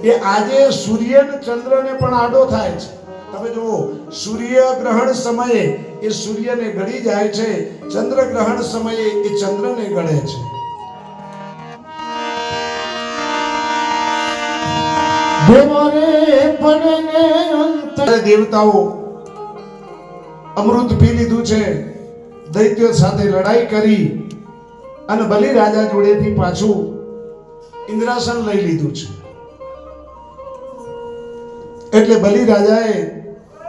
એ આજે સૂર્ય અને ચંદ્રને પણ આડો થાય છે. તમે જુઓ, સૂર્ય ગ્રહણ સમયે એ સૂર્યને ગળી જાય છે, ચંદ્ર ગ્રહણ સમયે એ ચંદ્રને ગળે છે. દેવતાઓ અમૃત પી લીધું છે, દૈત્યો સાથે લડાઈ કરી અને બલિ રાજા જોડેથી પાછું ઇન્દ્રાસન લઈ લીધું છે. એટલે બલિ રાજાએ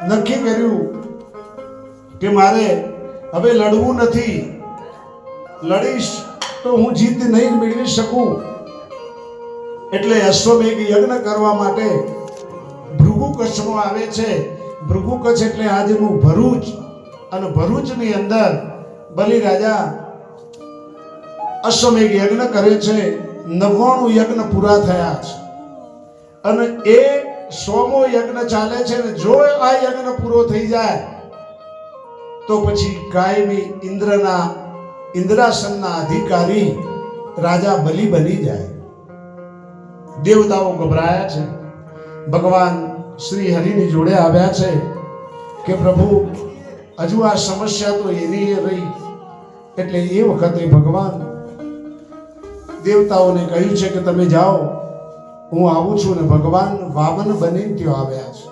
નક્કી કર્યું કે મારે હવે લડવું નથી, લડીશ તો હું જીત નહીં મેળવી શકું. એટલે અશ્વમેઘ યજ્ઞ કરવા માટે ભૃગુ કચ્છમાં આવે છે. ભૃગુ કચ્છ એટલે આજનું ભરૂચ, અને ભરૂચની અંદર બલિ રાજા અશ્વમેઘ યજ્ઞ કરે છે. 99 યજ્ઞ પૂરા થયા છે અને એ 100મો યજ્ઞ ચાલે છે. ને જો આ યજ્ઞ પૂરો થઈ જાય તો પછી કાયમી ઇન્દ્રાસનના અધિકારી રાજા બલિ બની જાય. દેવતાઓ ગભરાયા છે, ભગવાન શ્રી હરિની જોડે આવ્યા છે કે પ્રભુ હજુ આ સમસ્યા તો એની રહી. એટલે એ વખતે ભગવાન દેવતાઓને કહ્યું છે કે તમે જાઓ, હું આવું છું. ને ભગવાન વામન બનીને ત્યાં આવ્યા છે.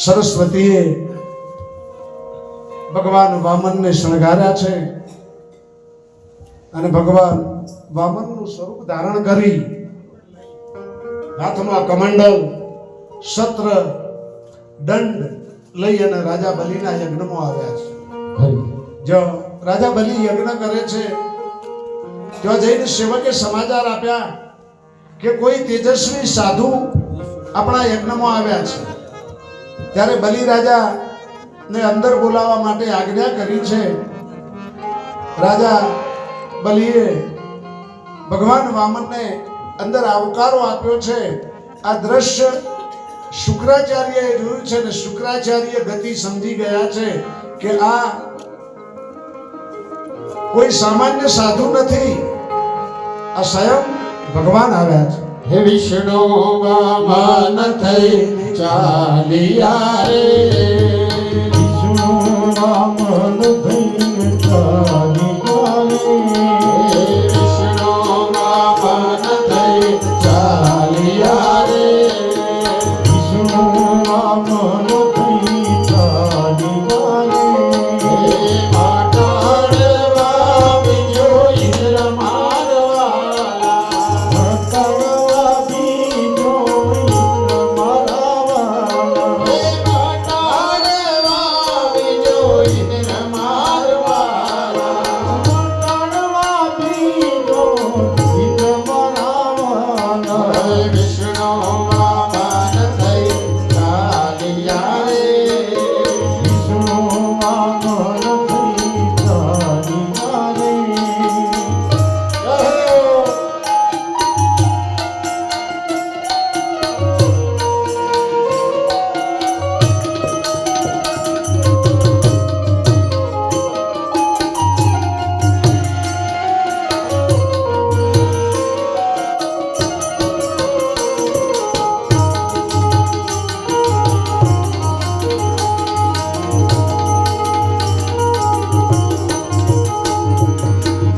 સરસ્વતીએ ભગવાન વામનને શણગાર્યા છે અને ભગવાન વામનનું સ્વરૂપ ધારણ કરી હાથમાં કમંડલ, શસ્ત્ર, દંડ લઈ અને રાજા બલિના યજ્ઞમાં આવ્યા છે. જો રાજા બલિ યજ્ઞ કરે છે ત્યાં જઈને સેવકે સમાચાર આપ્યા કે કોઈ તેજસ્વી સાધુ આપણા યજ્ઞમાં આવ્યા છે. ત્યારે બલિ રાજા ને અંદર બોલાવવા માટે આજ્ઞા કરી છે. રાજા બલિએ ભગવાન વામનને અંદર આવકારો આપ્યો છે. આ દ્રશ્ય શુક્રાચાર્યએ જોયું છે ને શુક્રાચાર્ય ગતિ સમજી ગયા છે કે આ કોઈ સામાન્ય સાધુ નથી, આ સ્વયં ભગવાન આવ્યા છે. હે વિષ્ણુ વામન થઈ ચાલ્યા રે, વિષ્ણુ વામન થઈ ચાલ્યા રે, વિષ્ણુ વામન થઈ ચાલ્યા રે, વિષ્ણુ વામન થઈ ચાલ્યા રે. પાટાળવા બીજો ઇન્દ્ર મારવાલા, પાટાળવા બીજો ઇન્દ્ર મારવાલા, પાટાળવા બીજો ઇન્દ્ર મારવાલા, પાટાળવા બીજો ઇન્દ્ર મારવાલા. વિષ્ણુ વામન થઈ ચાલ્યા રે, વિષ્ણુ વામન થઈ ચાલ્યા રે.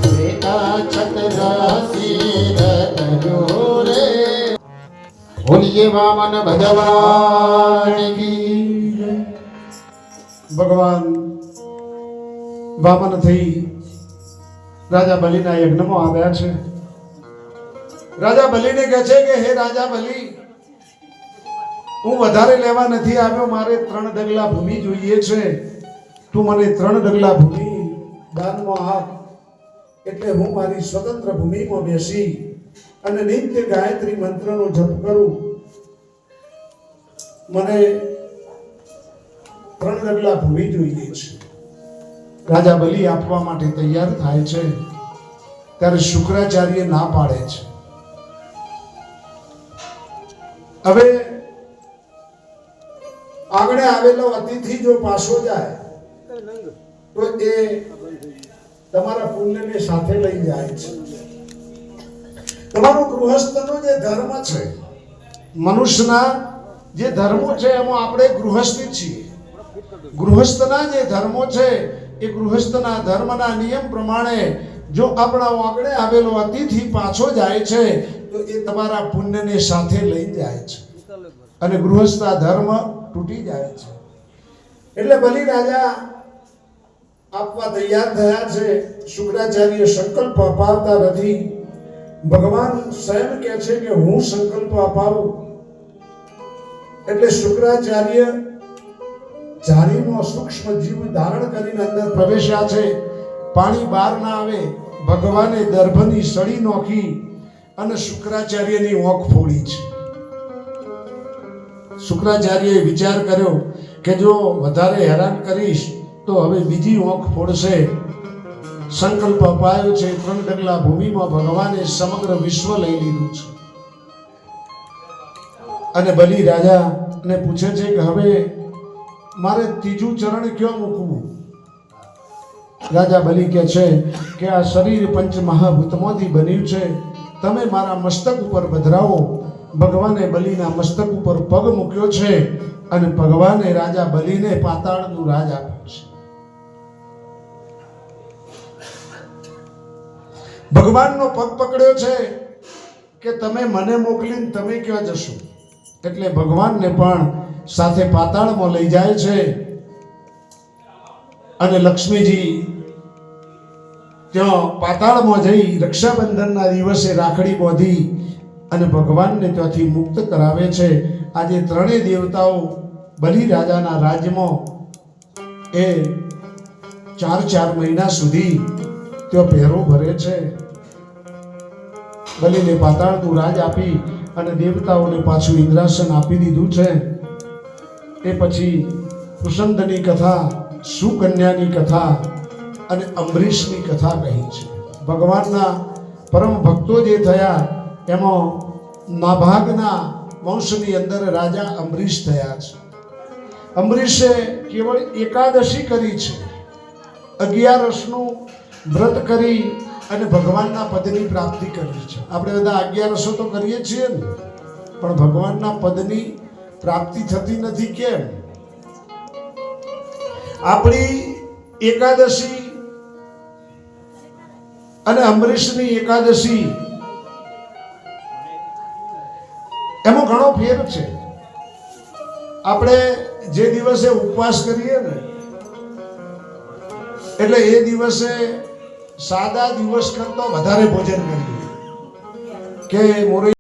શ્વેતા છત્રસી રતજો રે, બોલીએ વામન ભગવાન કી જય. ભગવાન વામન થઈ રાજા બલિના યજ્ઞમાં આવ્યા છે. રાજા બલિને કહે છે કે હે રાજા બલિ, હું વધારે લેવા નથી આવ્યો, મારે 3 ડગલા ભૂમિ જોઈએ છે. તું મને 3 ડગલા ભૂમિ દાનમાં આપ, એટલે હું મારી સ્વતંત્ર ભૂમિમાં બેસી અને નિત્ય ગાયત્રી મંત્રનો જપ કરું. મને 3 ડગલા ભૂમિ જોઈએ છે. રાજા બલિ આપવા માટે તૈયાર થાય છે ત્યારે શુક્રાચાર્ય ના પાડે છે. હવે આગળ આવેલો અતિથિ જો પાછો જાય તો એ તમારા પુણ્યને સાથે લઈ જાય છે. તમારો ગૃહસ્થનો જે ધર્મ છે મનુષ્યના જે ધર્મો છે એમાં આપણે ગૃહસ્થી છીએ. ગૃહસ્થના જે ધર્મો છે એ ગૃહસ્થના ધર્મના નિયમ પ્રમાણે જો આપણા આંગણે આવેલો અતિથિ પાછો જાય છે તો એ તમારા પુણ્યને સાથે લઈ જાય છે અને ગૃહસ્થના ધર્મ તૂટી જાય છે. એટલે બલિ રાજા આપવા તૈયાર થયા છે. શુક્રાચાર્ય સંકલ્પ અપાવતા નથી. ભગવાન સ્વયં કહે છે કે હું સંકલ્પ અપાવું. એટલે શુક્રાચાર્ય જારીનો સૂક્ષ્મ જીવ ધારણ કરીને અંદર પ્રવેશ્યા છે. પાણી બહાર ના આવે. ભગવાને દર્ભની સળી નોખી અને શુક્રાચાર્યની ઓંખ ફોડી છે. શુક્રાચાર્યએ વિચાર કર્યો કે જો વધારે હેરાન કરીશ તો હવે બીજી ઓંખ ફોડશે. સંકલ્પ અપાયો છે. 3 ડગલા ભૂમિમાં ભગવાને સમગ્ર વિશ્વ લઈ લીધું છે. અને બલિ રાજાને પૂછે છે કે હવે મારે ત્રીજું ચરણ ક્યાં મૂકવું? રાજા બલિ કહે છે કે આ શરીર પંચ મહાભૂતમાંથી બન્યું છે. તમે મારા મસ્તક ઉપર પધરાવો. ભગવાને બલિના મસ્તક ઉપર પગ મૂક્યો છે અને ભગવાને રાજા બલિને પાતાળનું રાજ આપ્યું છે. ભગવાનનો પગ પકડ્યો છે કે તમે મને મોકલીને તમે ક્યાં જશો? એટલે ભગવાનને પણ સાથે પાતાળમાં લઈ જાય છે. અને લક્ષ્મીજી ત્યાં પાતાળમાં જઈ રક્ષાબંધનના દિવસે રાખડી બાંધી અને ભગવાનને ત્યાંથી મુક્ત કરાવે છે. આજે ત્રણેય દેવતાઓ બલિ રાજાના રાજ્યમાં એ 4 મહિના સુધી ત્યાં પહેરો ભરે છે. બલિને પાતાળનું રાજ આપી અને દેવતાઓને પાછું ઇન્દ્રાસન આપી દીધું છે. એ પછી કુસંદની કથા, સુકન્યાની કથા અને અંબરીશની કથા કહી છે. ભગવાનના પરમ ભક્તો જે થયા એમાં નાભાગના વંશની અંદર રાજા અંબરીશ થયા છે. અંબરીશે કેવળ એકાદશી કરી છે. 11 વ્રત કરી અને ભગવાનના પદની પ્રાપ્તિ કરી છે. આપણે બધા 11 તો કરીએ છીએ ને, પણ ભગવાનના પદની પ્રાપ્તિ થતી નથી. કેમ? આપણી એકાદશી અને અંબરીશની એકાદશી એમાં ઘણો ફેર છે. આપણે જે દિવસે ઉપવાસ કરીએ ને એટલે એ દિવસે સાદા દિવસ કરતા વધારે ભોજન કરીએ કે મોરે